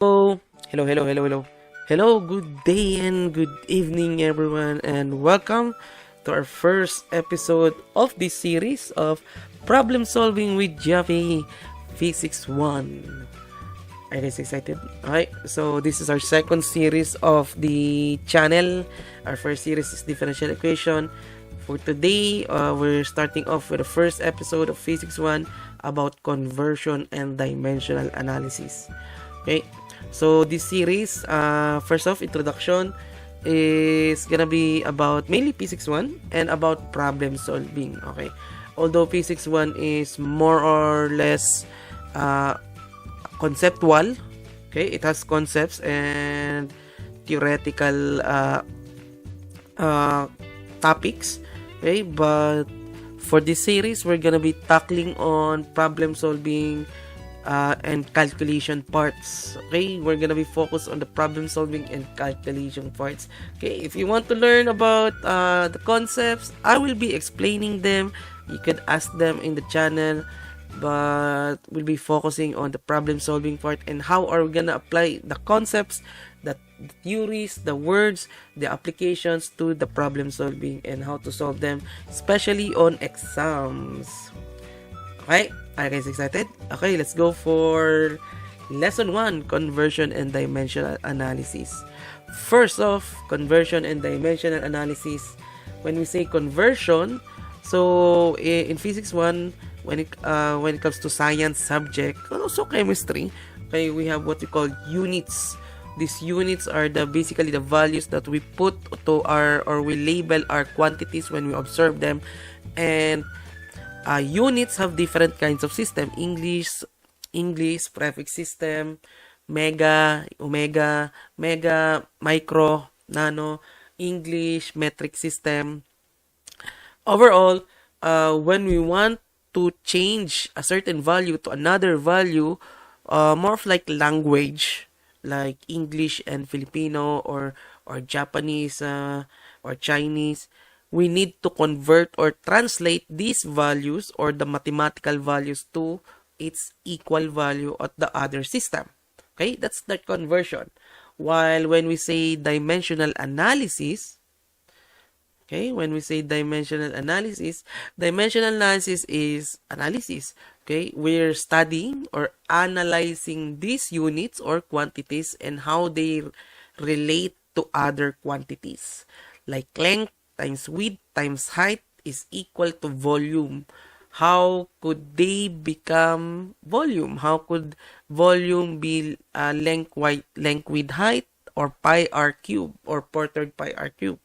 Hello, hello, good day and good evening, everyone, and welcome to our first episode of this series of Problem Solving with Japi Physics 1. Are you guys excited? Alright, so this is our second series of the channel. Our first series is Differential Equation. For today, we're starting off with the first episode of Physics 1 about conversion and dimensional analysis. Okay, so this series, first off, introduction is gonna be about mainly Physics 1 and about problem solving. Okay, although Physics 1 is more or less conceptual, okay, it has concepts and theoretical topics, okay, but for this series we're gonna be tackling on problem solving and calculation parts. Okay, we're gonna be focused on the problem solving and calculation parts. Okay, if you want to learn about the concepts, I will be explaining them. You can ask them in the channel, but we'll be focusing on the problem solving part and how are we gonna apply the concepts, the theories, the words, the applications to the problem solving and how to solve them, especially on exams. Okay, are you guys excited? Okay, let's go for lesson 1, conversion and dimensional analysis. First off, conversion and dimensional analysis. When we say conversion, so in physics 1, when it comes to science subject, also chemistry, okay, we have what we call units. These units are basically the values that we put to our, or we label our quantities when we observe them. And units have different kinds of system. English, prefix system, mega, omega, mega, micro, nano, English, metric system. Overall, when we want to change a certain value to another value, more of like language, like English and Filipino or Japanese or Chinese, we need to convert or translate these values or the mathematical values to its equal value at the other system. Okay, that's the conversion. While when we say dimensional analysis, okay, when we say dimensional analysis is analysis. Okay, we're studying or analyzing these units or quantities and how they relate to other quantities. Like length times width times height is equal to volume. How could they become volume? How could volume be length with height, or pi r cube, or 4/3 pi r cube?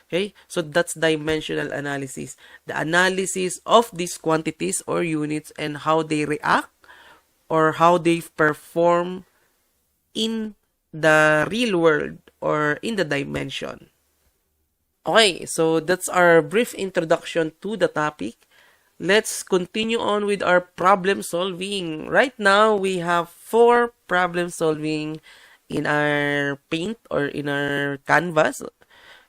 Okay, so that's dimensional analysis. The analysis of these quantities or units and how they react or how they perform in the real world or in the dimension. Okay, so that's our brief introduction to the topic. Let's continue on with our problem solving. Right now, we have 4 problem solving in our paint or in our canvas.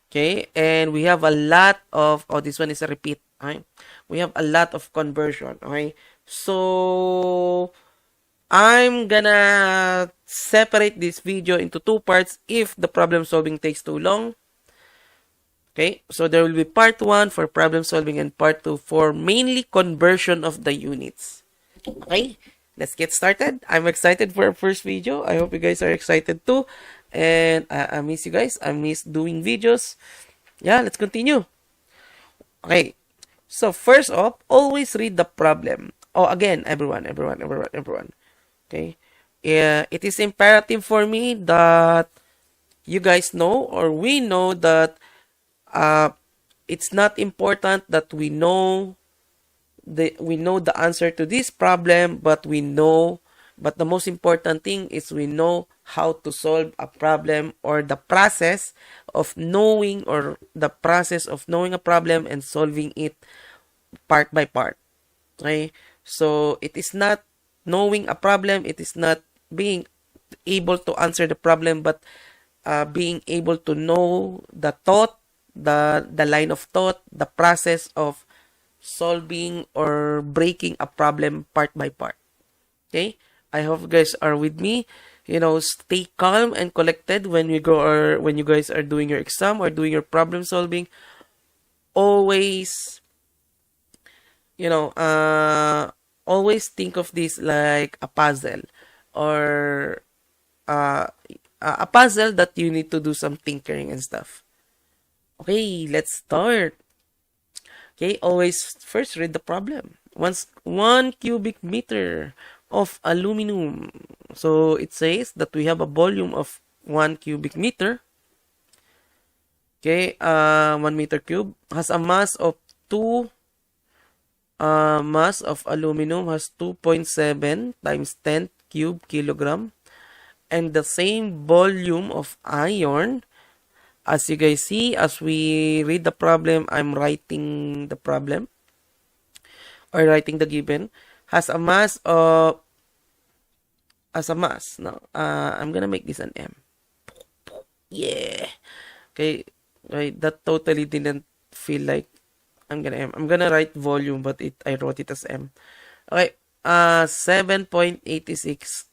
Okay, and we have a lot of, this one is a repeat. Okay, we have a lot of conversion. Okay, so I'm gonna separate this video into 2 parts if the problem solving takes too long. Okay, so there will be part 1 for problem solving and part 2 for mainly conversion of the units. Okay, let's get started. I'm excited for our first video. I hope you guys are excited too. And I miss you guys. I miss doing videos. Yeah, let's continue. Okay, so first off, always read the problem. Oh, again, everyone. Okay, it is imperative for me that you guys know, or we know, that it's not important that we know the answer to this problem, but the most important thing is we know how to solve a problem, or the process of knowing a problem and solving it part by part. Okay, so it is not knowing a problem, it is not being able to answer the problem, but being able to know the thought, the line of thought, the process of solving or breaking a problem part by part. Okay, I hope you guys are with me. stay calm and collected when you go, or when you guys are doing your exam or doing your problem solving. Always, you know, always think of this like a puzzle, or uh, a puzzle that you need to do some tinkering and stuff. Okay, let's start. Okay, always first read the problem. Once 1 cubic meter of aluminum. So it says that we have a volume of 1 cubic meter. Okay, 1 meter cube has a mass of 2. Mass of aluminum has 2.7 times 10 cube kilogram, and the same volume of iron. As you guys see, as we read the problem, I'm writing the problem, or writing the given, has a mass of, no, I'm gonna make this an M. Yeah. Okay, right, that totally didn't feel like I'm gonna write volume, but I wrote it as M. Okay, 7.86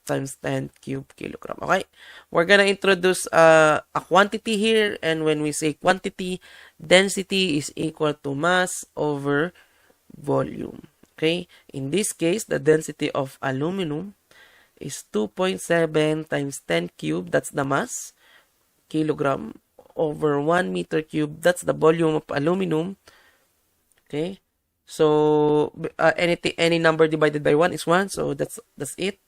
times 10 cube kilogram. Okay, we're gonna introduce a quantity here, and when we say quantity, density is equal to mass over volume. Okay, in this case, the density of aluminum is 2.7 times 10 cube, that's the mass, kilogram, over 1 meter cube, that's the volume of aluminum. Okay, so any number divided by 1 is 1, so that's it.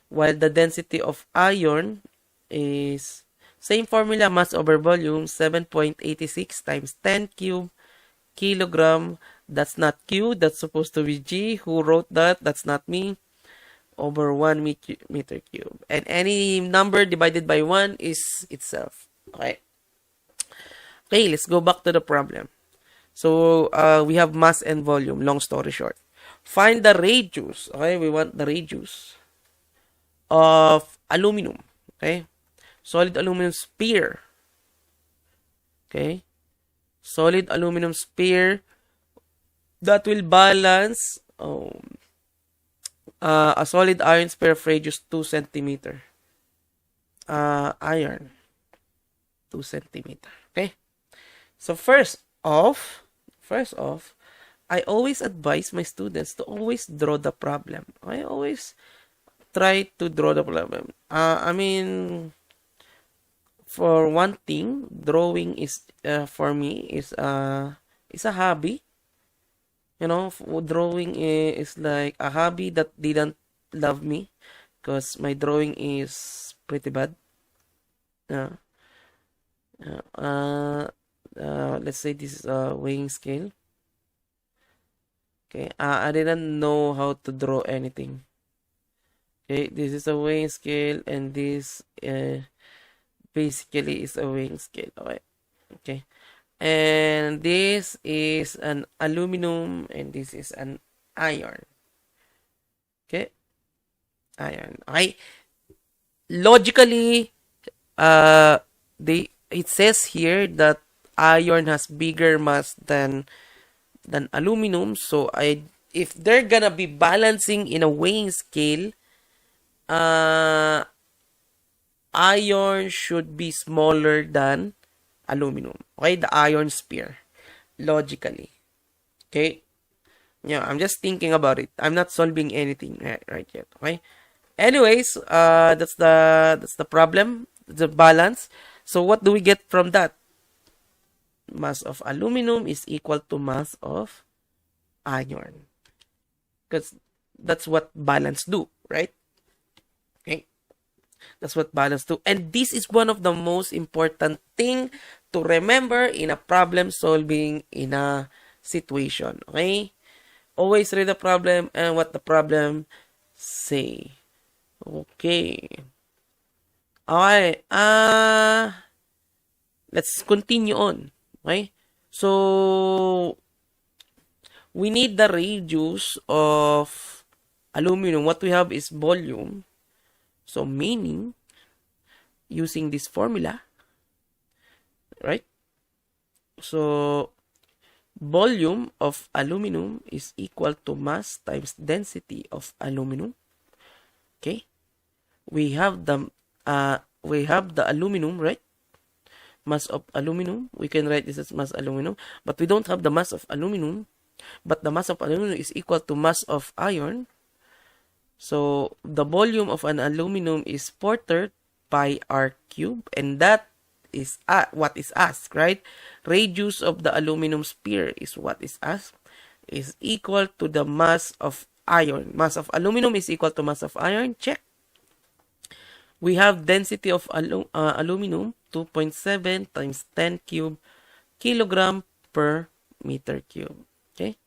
While the density of iron is same formula, mass over volume, 7.86 times 10 cube kilogram. That's not Q, that's supposed to be G. Who wrote that? That's not me. Over 1 meter cube. And any number divided by 1 is itself. Okay. Okay, let's go back to the problem. So, we have mass and volume, long story short. Find the radius. Okay, we want the radius of aluminum. Okay, solid aluminum sphere. Okay, solid aluminum sphere that will balance a solid iron sphere of radius 2 centimeter. Iron 2 centimeter. Okay, so first off, I always advise my students to always draw the problem. I always try to draw the problem. I mean, for one thing, drawing is for me is a hobby. Drawing is like a hobby that didn't love me, because my drawing is pretty bad. Let's say this is a weighing scale. Okay, I didn't know how to draw anything. Okay, this is a weighing scale, and this basically is a weighing scale. Okay, and this is an aluminum, and this is an iron. Okay, iron. Okay, logically, it says here that iron has bigger mass than aluminum. So if they're gonna be balancing in a weighing scale, iron should be smaller than aluminum. Okay, the iron sphere, logically. Okay, I'm just thinking about it. I'm not solving anything right yet. Okay, anyways, that's the problem, the balance. So what do we get from that? Mass of aluminum is equal to mass of iron, because that's what balance do, right? Okay, that's what balance do. And this is one of the most important thing to remember in a problem solving in a situation. Okay, always read the problem and what the problem say. Okay, alright, let's continue on. Okay, so we need the radius of aluminum. What we have is volume. So meaning, using this formula, right? So volume of aluminum is equal to mass times density of aluminum. Okay, we have the aluminum, right? Mass of aluminum. We can write this as mass aluminum, but we don't have the mass of aluminum. But the mass of aluminum is equal to mass of iron. So the volume of an aluminum is 4/3 pi r cube, and that is what is asked, right? Radius of the aluminum sphere is what is asked, is equal to the mass of iron. Mass of aluminum is equal to mass of iron. Check. We have density of aluminum 2.7 times 10 cube kilogram per meter cube. Okay.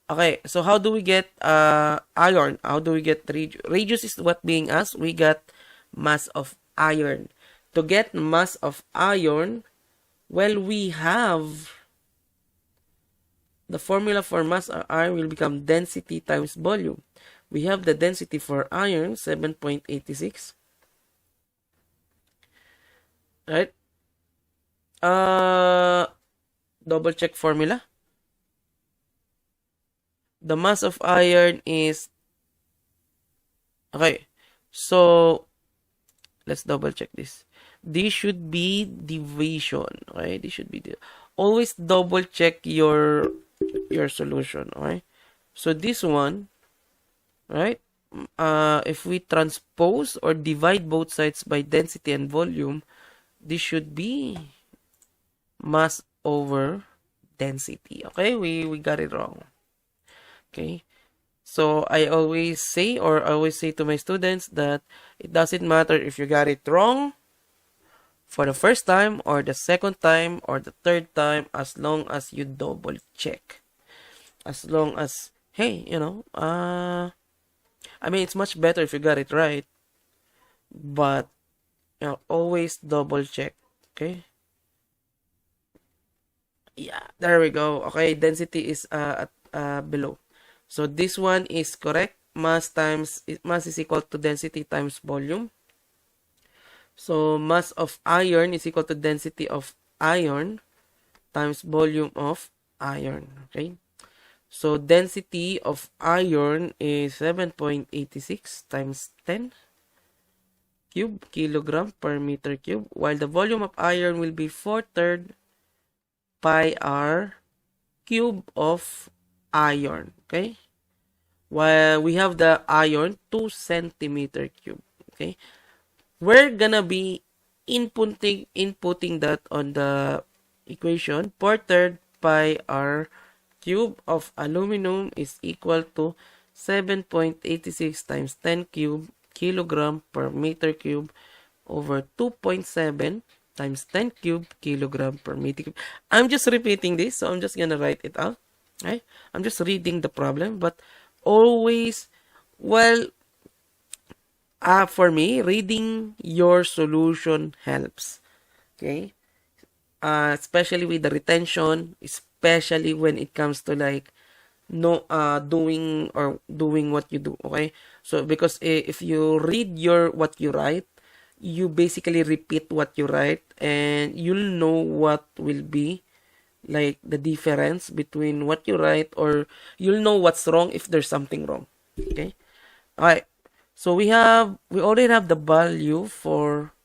Okay, so how do we get iron? How do we get radius? Radius is what being asked. We got mass of iron. To get mass of iron, well, we have the formula for mass of iron will become density times volume. We have the density for iron, 7.86. Right? Double check formula. The mass of iron is, okay, so let's double check this. This should be division, okay? This should be always double check your solution, okay? So this one, right? If we transpose or divide both sides by density and volume, this should be mass over density. Okay, we got it wrong. Okay, so I always say to my students that it doesn't matter if you got it wrong for the first time or the second time or the third time, as long as you double check. As long as, hey, I mean, it's much better if you got it right, but always double check. Okay, yeah, there we go. Okay, density is at below. So this one is correct. Mass is equal to density times volume. So mass of iron is equal to density of iron times volume of iron. Okay. So density of iron is 7.86 times 10 cube kilogram per meter cube, while the volume of iron will be 4/3 pi r cube of iron. Okay, while we have the iron 2 centimeter cube. Okay, we're gonna be inputting that on the equation. 4/3 pi r cube of aluminum is equal to 7.86 times 10 cube kilogram per meter cube over 2.7 times 10 cube kilogram per meter cube. I'm just repeating this, so I'm just gonna write it out. Okay? I'm just reading the problem, but always, well, for me, reading your solution helps. Okay? Especially with the retention, especially when it comes to like doing what you do. Okay? So because if you read what you write, you basically repeat what you write, and you'll know what will be like the difference between what you write, or you'll know what's wrong if there's something wrong. Okay, all right, so we already have the value for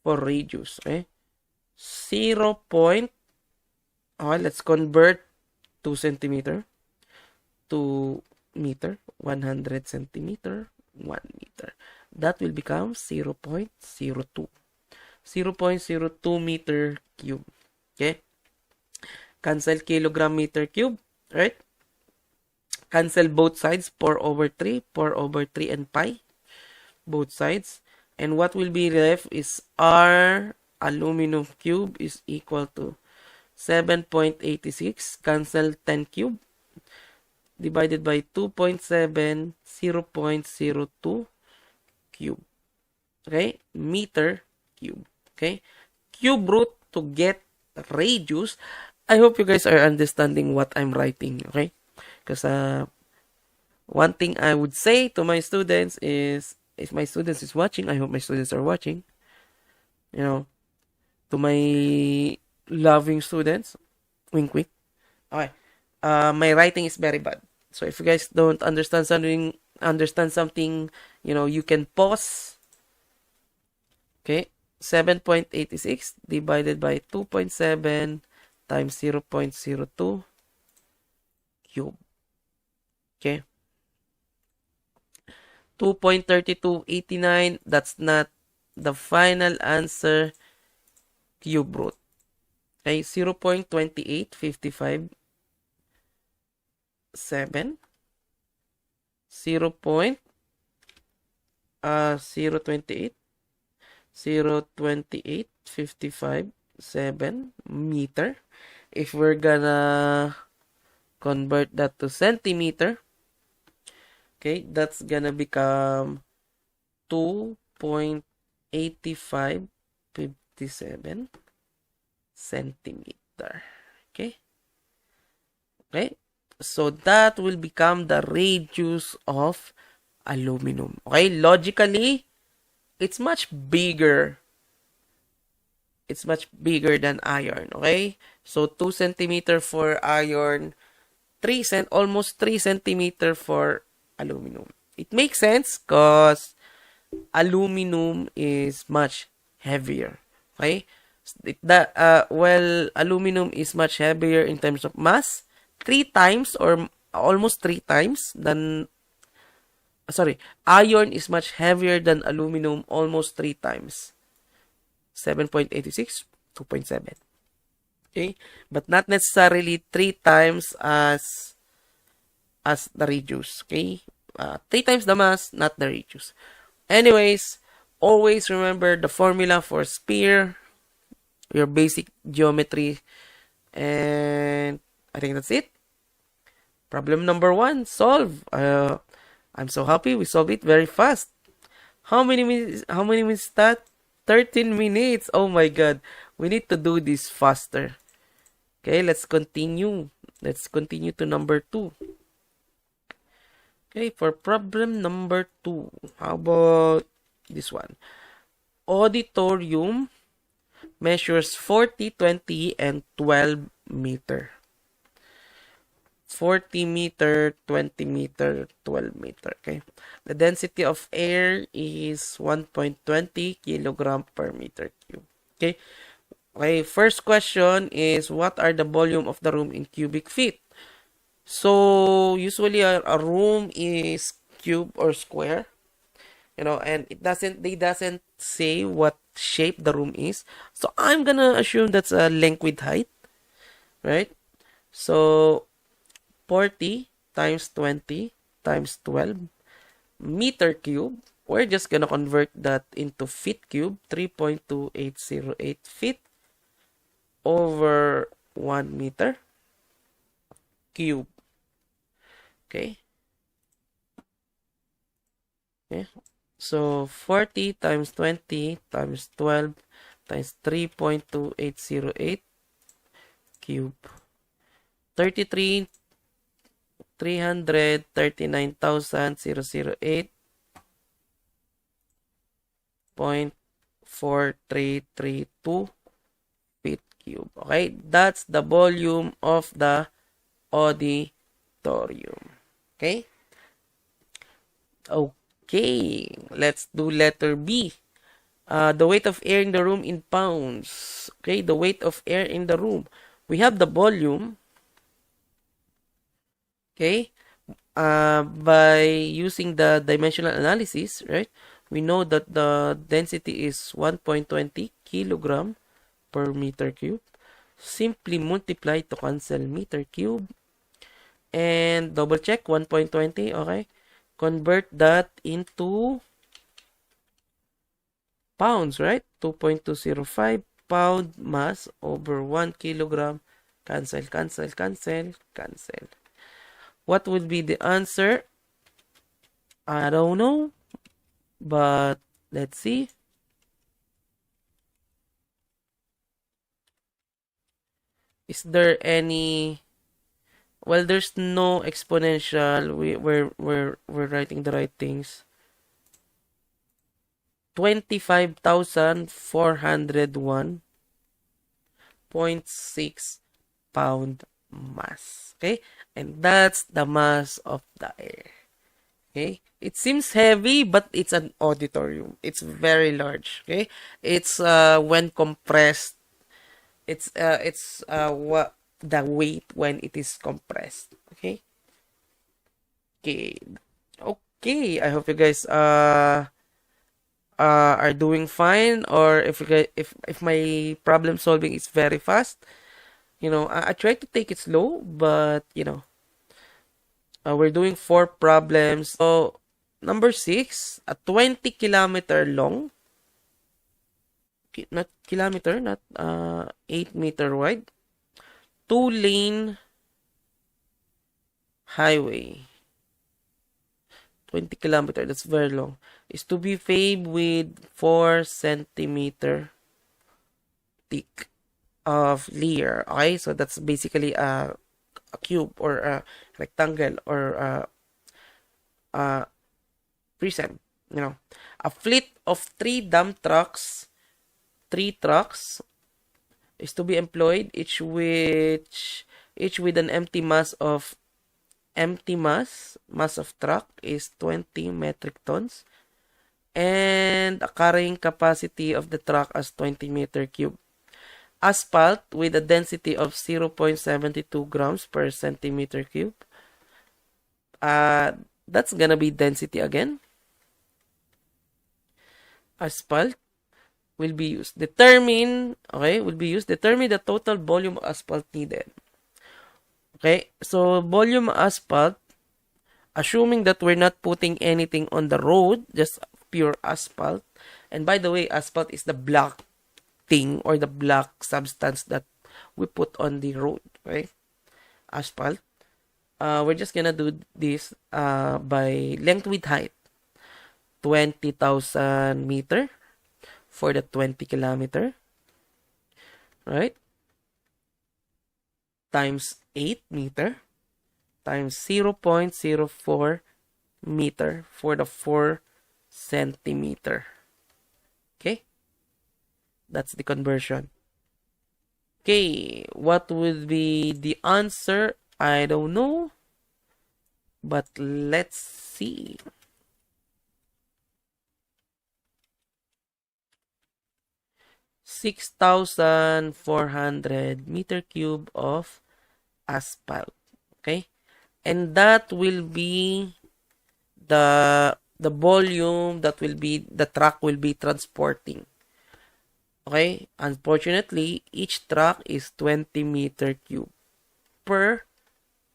radius. Okay, 0. All right, let's convert 2 centimeter to meter. 100 centimeter 1 meter, that will become 0.02 meter cube. Okay, cancel kilogram meter cube, right? Cancel both sides, 4/3, and pi, both sides. And what will be left is R aluminum cube is equal to 7.86, cancel 10 cube, divided by 2.7, 0.02 cube. Okay, meter cube. Okay, cube root to get radius. I hope you guys are understanding what I'm writing, okay? Because one thing I would say to my students is, if my students is watching, I hope my students are watching, to my loving students, wink wink. Okay, my writing is very bad. So if you guys don't understand something, you can pause Okay, 7.86 divided by 2.7 times 0.02 cube. Okay, 2.3289, that's not the final answer, cube root. Okay, 0.2855, 7, 0.028, 0.2855, 7 meter. If we're gonna convert that to centimeter, okay, that's gonna become 2.8557 centimeter. Okay? Okay? So that will become the radius of aluminum. Okay? Logically, it's much bigger. It's much bigger than iron. Okay? So 2 centimeter for iron, almost 3 centimeter for aluminum. It makes sense because aluminum is much heavier. Okay? Aluminum is much heavier in terms of mass, 3 times or almost 3 times than, iron is much heavier than aluminum, almost 3 times. 7.86, 2.7. Okay? But not necessarily 3 times as the radius. Okay? 3 times the mass, not the radius. Anyways, always remember the formula for sphere, your basic geometry, and I think that's it. Problem number 1, solve. I'm so happy we solved it very fast. How many minutes is that? 13 minutes. Oh my god. We need to do this faster. Okay, let's continue. Let's continue to number 2. Okay, for problem number 2, how about this one? Auditorium measures 40, 20, and 12 meter. 40 meter, 20 meter, 12 meter. Okay. The density of air is 1.20 kilogram per meter cube. Okay. Okay. First question is, what are the volume of the room in cubic feet? So usually a room is cube or square, and they doesn't say what shape the room is. So I'm gonna assume that's a length with height, right? So 40 times 20 times 12 meter cube. We're just gonna convert that into feet cube, 3.2808 feet over 1 meter cube. Okay. Okay. So 40 times 20 times 12 times 3.2808 cube. 339,032 feet cube. Okay, that's the volume of the auditorium. Okay? Okay, let's do letter B. The weight of air in the room in pounds. Okay, the weight of air in the room. We have the volume. Okay, by using the dimensional analysis, right? We know that the density is 1.20 kilogram per meter cube. Simply multiply to cancel meter cube. And double check 1.20, okay? Convert that into pounds, right? 2.205 pound mass over 1 kilogram. Cancel, cancel, cancel, cancel. What would be the answer? I don't know. But let's see. Is there any... Well, there's no exponential. We're writing the right things. 25,401.6 pound mass. Okay? And that's the mass of the air. Okay, it seems heavy, but it's an auditorium. It's very large. Okay, it's when compressed, it's what the weight when it is compressed. Okay. Okay. Okay. I hope you guys are doing fine, or if you guys, if my problem solving is very fast, I try to take it slow, but we're doing 4 problems. So number 6, a 20-kilometer long, not kilometer, not 8-meter wide, 2-lane highway. 20 kilometer, that's very long, is to be paved with 4 centimeter thick of layer. Okay, so that's basically a cube or a rectangle or a prism. A fleet of 3 trucks is to be employed, each with an mass of truck is 20 metric tons, and a carrying capacity of the truck as 20 meter cube. Asphalt with a density of 0.72 grams per centimeter cube. That's gonna be density again. Asphalt will be used. Determine the total volume of asphalt needed. Okay, so volume asphalt, assuming that we're not putting anything on the road, just pure asphalt. And by the way, asphalt is the black thing or the black substance that we put on the road, right? Asphalt. We're just gonna do this by length with height. 20,000 meter for the 20 kilometer, right? Times 8 meter times 0.04 meter for the 4 centimeter. Okay? That's the conversion. Okay, what would be the answer? I don't know. But let's see. 6,400 meter cube of asphalt. Okay? And that will be the volume that the truck will be transporting. Okay? Unfortunately, each truck is 20 meter cube per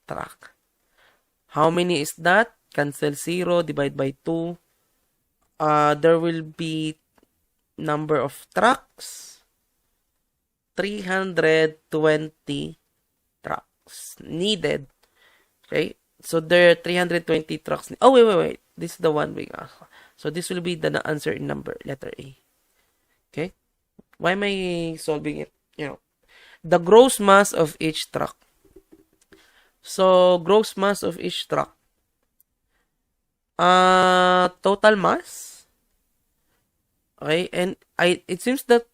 truck. How many is that? Cancel 0, divide by 2. There will be number of trucks, 320 trucks needed. Okay, so there are 320 trucks. Oh, wait. This is the one we got. So this will be the answer in number, letter A. Okay, why am I solving it? The gross mass of each truck. So gross mass of each truck. Total mass. Okay, and it seems that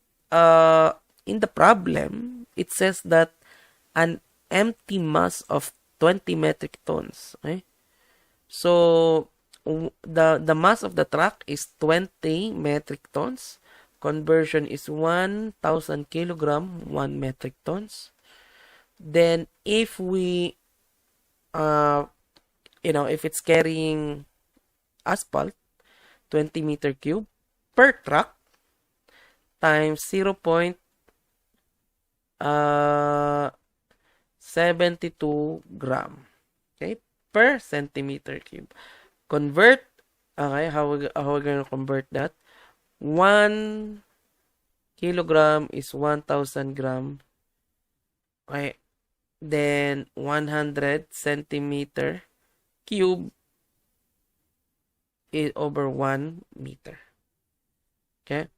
in the problem it says that an empty mass of 20 metric tons. Okay, so the mass of the truck is 20 metric tons. Conversion is 1,000 kilogram, 1 metric tons. Then if we if it's carrying asphalt, 20 meter cube per truck times 0.72 gram, okay, per centimeter cube. Convert, okay, how we're gonna convert that? 1 kilogram is 1,000 gram. Okay, then 100 centimeter cube is over 1 meter. Okay,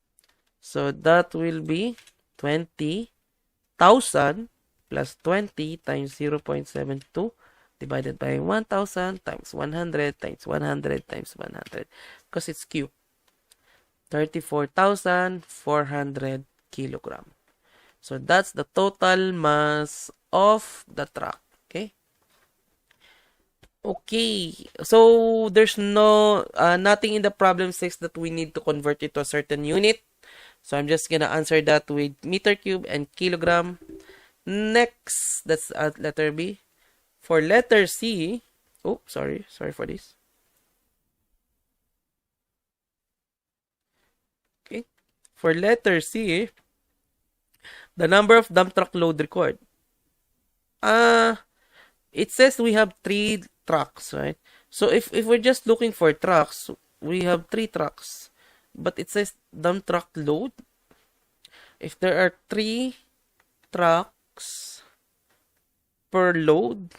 so that will be 20,000 plus 20 times 0.72 divided by 1,000 times 100 times 100 times 100, because it's cube. 34,400 kilogram. So that's the total mass of the truck. Okay. Okay, so there's no nothing in the problem says that we need to convert it to a certain unit. So I'm just gonna answer that with meter cube and kilogram. Next, that's letter B. For letter C, oh, sorry for this. Okay, for letter C, the number of dump truck load required. It says we have 3 trucks, right? So if we're just looking for trucks, we have 3 trucks. But it says dump truck load. If there are 3 trucks per load,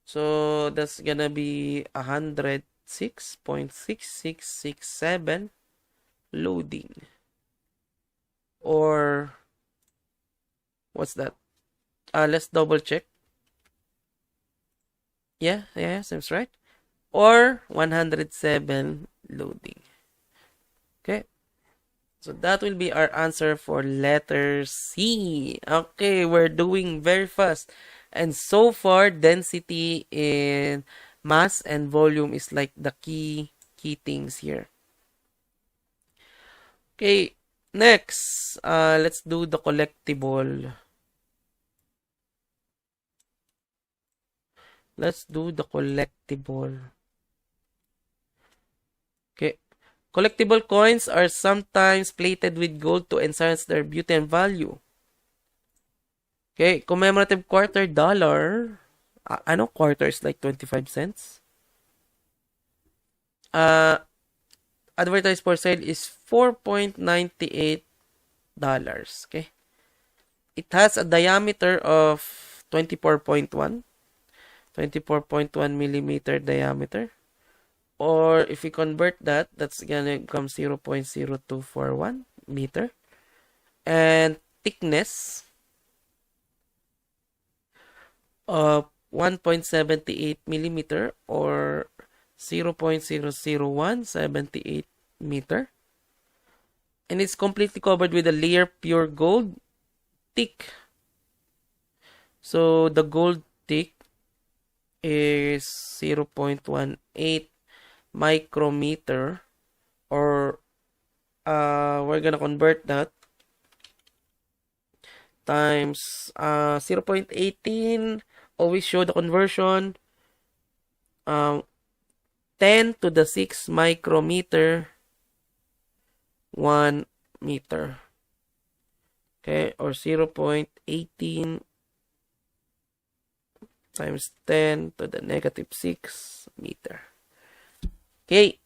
so that's gonna be 106.6667 loading. Or what's that? Let's double check. Yeah, seems right. Or 107 loading. Okay. So that will be our answer for letter C. Okay, we're doing very fast. And so far, density in mass and volume is like the key things here. Okay, next, let's do the collectible. Let's do the collectible. Okay. Collectible coins are sometimes plated with gold to enhance their beauty and value. Okay. Commemorative quarter dollar. I know quarter is like 25 cents. Advertised for sale is $4.98. Okay. It has a diameter of 24.1 millimeter diameter. Or if we convert that, that's gonna become 0.0241 meter. And thickness of 1.78 millimeter or 0.00178 meter. And it's completely covered with a layer pure gold thick. So the gold thick is 0.18 micrometer, or we're gonna convert that times 0.18. Always show the conversion. 10 to the 6 micrometer 1 meter. Okay, or 0.18 times 10 to the negative 6 meter. Okay,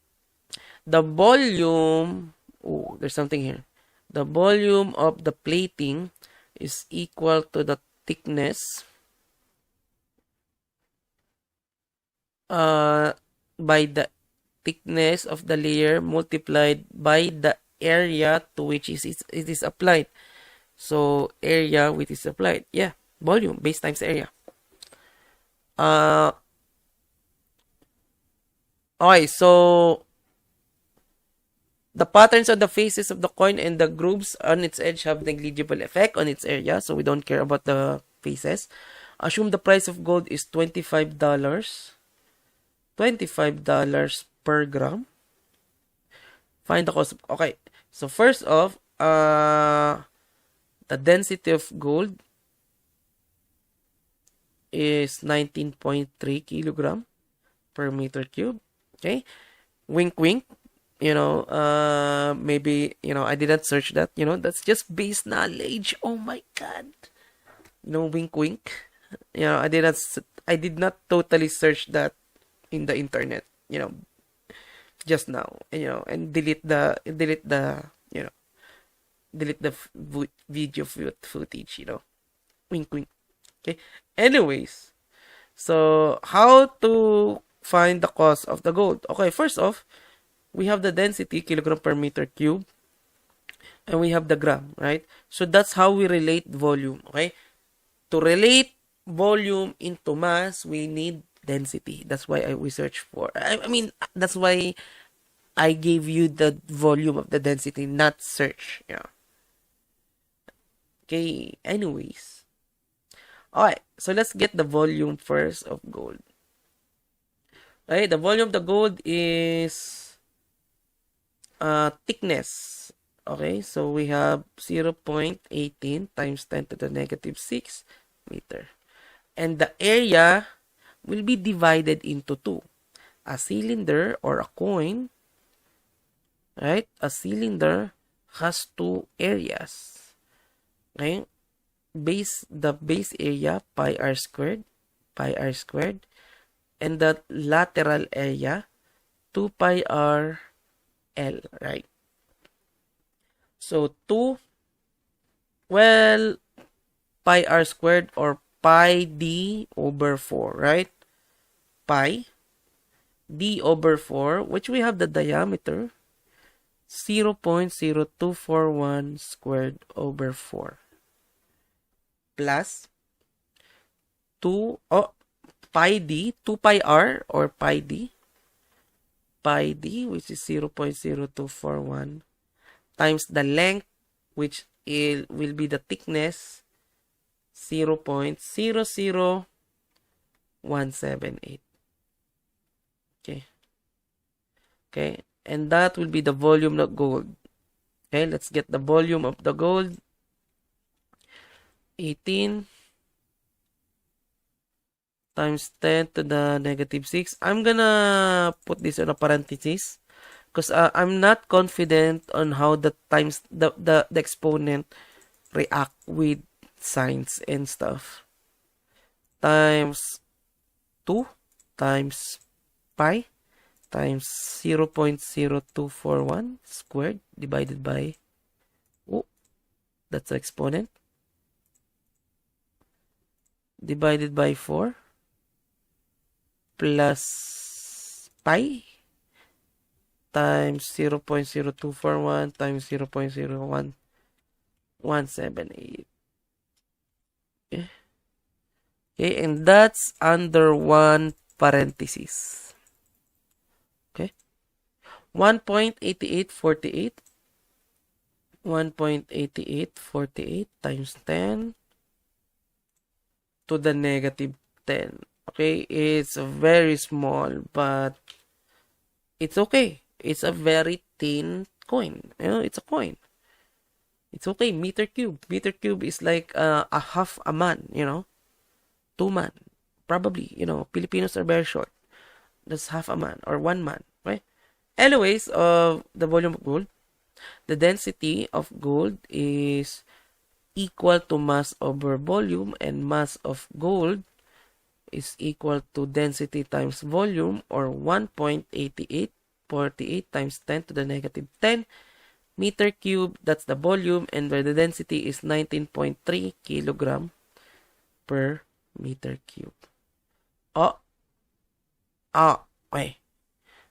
the volume, oh, there's something here. The volume of the plating is equal to the thickness by the thickness of the layer multiplied by the area to which it is applied. So area which is applied. Yeah, volume, base times area. Okay, so the patterns on the faces of the coin and the grooves on its edge have negligible effect on its area, so we don't care about the faces. Assume the price of gold is $25. $25 per gram. Find the cost. Okay, so first off, the density of gold is 19.3 kilogram per meter cube. Okay, wink wink. Maybe I didn't search that. That's just base knowledge. Oh my god. Wink wink. I did not totally search that in the internet. Just now. And delete the video footage. Wink wink. Okay. Anyways, so how to find the cost of the gold? Okay, first off, we have the density, kilogram per meter cube, and we have the gram, right? So that's how we relate volume, okay? To relate volume into mass, we need density. That's why we search for. That's why I gave you the volume of the density, not search. Yeah. Okay. Anyways, Okay, so let's get the volume first of gold. Okay, the volume of the gold is thickness. Okay, so we have 0.18 times 10 to the negative 6 meter. And the area will be divided into two. A cylinder or a coin, right? A cylinder has two areas. Okay? The base area, pi r squared, and the lateral area, 2 pi r L, right? So, pi r squared or pi d over 4, right? Pi d over 4, which we have the diameter, 0.0241 squared over 4. Plus 2 pi r or pi d, which is 0.0241 times the length, which will be the thickness, 0.00178. Okay, and that will be the volume of gold. Okay, let's get the volume of the gold. 18 times 10 to the negative 6. I'm gonna put this in a parenthesis because I'm not confident on how the exponent react with signs and stuff. Times 2 times pi times 0.0241 squared divided by, that's the exponent, divided by 4 plus pi times 0.0241 times 0.01178. Okay, and that's under one parenthesis. Okay, 1.8848 times 10 to the negative 10. Okay, it's very small, but it's okay. It's a very thin coin. It's a coin. It's okay. Meter cube. Meter cube is like a half a man, 2 man. Probably, Filipinos are very short. That's half a man or 1 man, right? Anyways, the volume of gold, the density of gold is equal to mass over volume, and mass of gold is equal to density times volume, or 1.8848 times 10 to the negative 10 meter cube. That's the volume, and where the density is 19.3 kilogram per meter cube. Okay.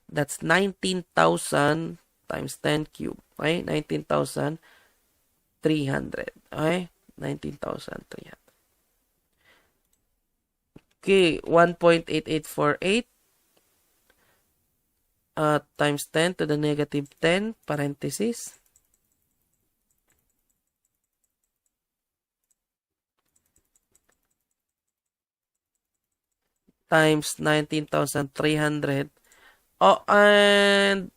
That's 19,000 times 10 cube. Okay, 19,300. Okay, 19,300. Okay, 1.8848 times 10 to the negative 10, parenthesis, times 19,300. And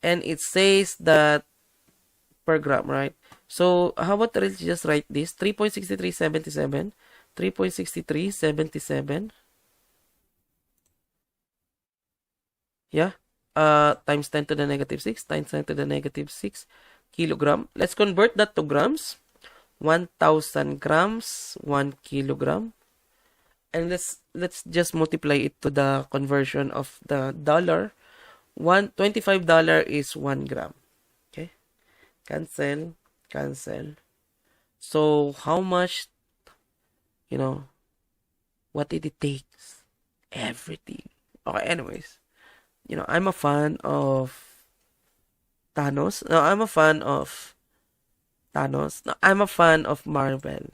it says that per gram, right? So, how about let's just write this? 3.6377, 3.6377. Yeah. Times 10 to the negative 6, times 10 to the negative 6 kilogram. Let's convert that to grams. 1,000 grams, 1 kilogram. And let's just multiply it to the conversion of the dollar. $25 is 1 gram. Okay. Cancel. So, how much, what did it take? Everything. Okay, anyways. I'm a fan of Thanos. No, I'm a fan of Thanos. No, I'm a fan of Marvel.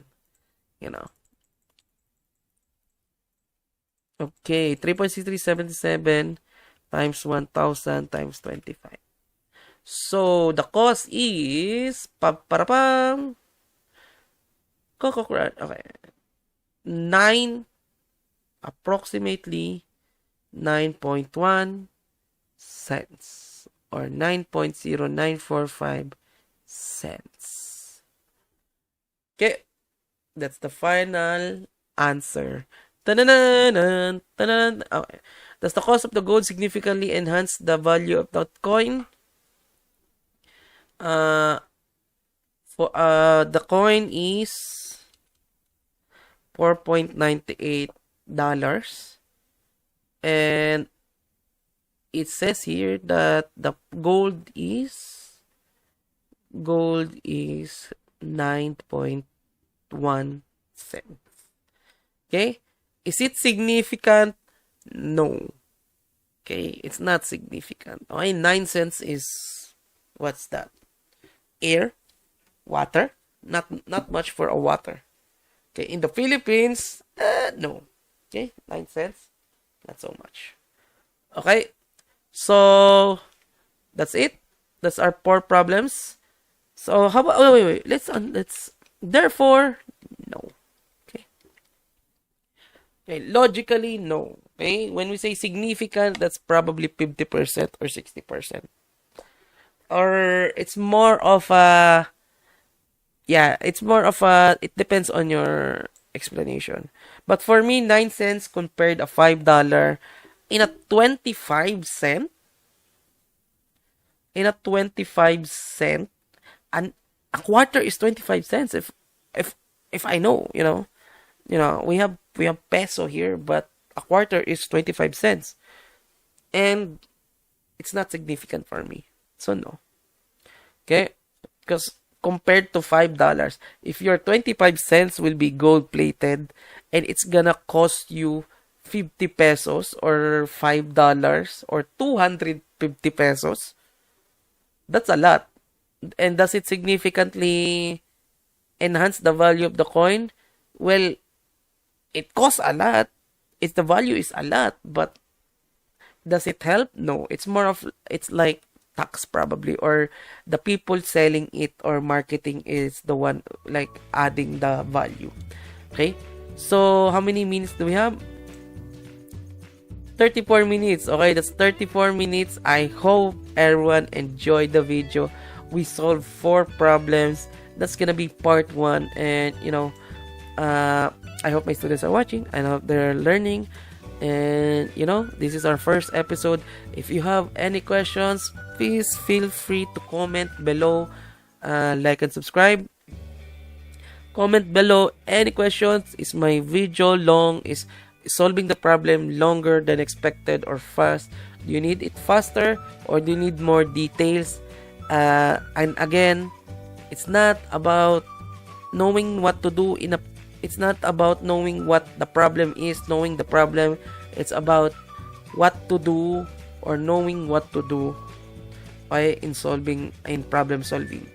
Okay, 3.6377 times 1,000 times 25. So, the cost is, okay. approximately 9.1 cents or 9.0945 cents. Okay, that's the final answer. Ta-da-da-da, ta-da-da. Okay. Does the cost of the gold significantly enhance the value of that coin? The coin is $4.98, and it says here that the gold is 9.1 cents. Okay? Is it significant? No. Okay, it's not significant. Okay, 9 cents is, what's that? Air? Water? Not much for a water. Okay, in the Philippines, no. Okay, 9 cents, not so much. Okay, so that's it. That's our 4 problems. So how about, wait. Let's therefore, no. Okay, logically, no. Okay, when we say significant, that's probably 50% or 60%. Or it's more of a, it depends on your explanation. But for me, 9 cents compared to $5 in a 25 cent, and a quarter is 25 cents. If I know, we have peso here, but a quarter is 25 cents. And it's not significant for me. So no. Okay? Because compared to $5, if your 25 cents will be gold plated and it's gonna cost you 50 pesos or $5 or 250 pesos, that's a lot. And does it significantly enhance the value of the coin? Well, it costs a lot. The value is a lot, but does it help? No. It's like tax probably, or the people selling it or marketing is the one like adding the value. Okay? So, how many minutes do we have? 34 minutes. Okay, that's 34 minutes. I hope everyone enjoyed the video. We solved 4 problems. That's gonna be part 1, and I hope my students are watching. I hope they're learning. And this is our first episode. If you have any questions, please feel free to comment below, like and subscribe. Comment below any questions. Is my video long? Is solving the problem longer than expected or fast? Do you need it faster or do you need more details? And again, it's not about knowing what to do it's not about knowing what the problem is, knowing the problem. It's about what to do or knowing what to do in problem solving.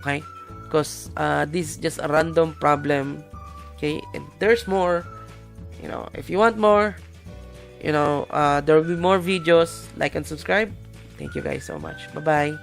Okay? Because this is just a random problem. Okay? And there's more. If you want more, there will be more videos. Like and subscribe. Thank you guys so much. Bye-bye.